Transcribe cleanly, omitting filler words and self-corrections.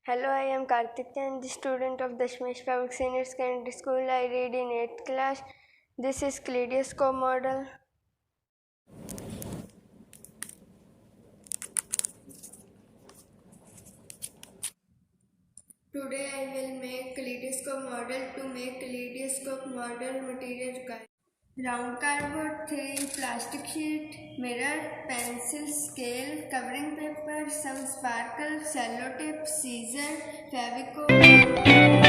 Hello, I am Kartik Jhanji, student of Dps Public Senior Secondary School. I read in 8th class. This is Kaleidoscope model. Today I will make Kaleidoscope model. To make Kaleidoscope model, material required: round cardboard, 3 plastic sheet, mirror, pencil, scale, covering paper, some sparkle, cellotape, scissors, Fevicol.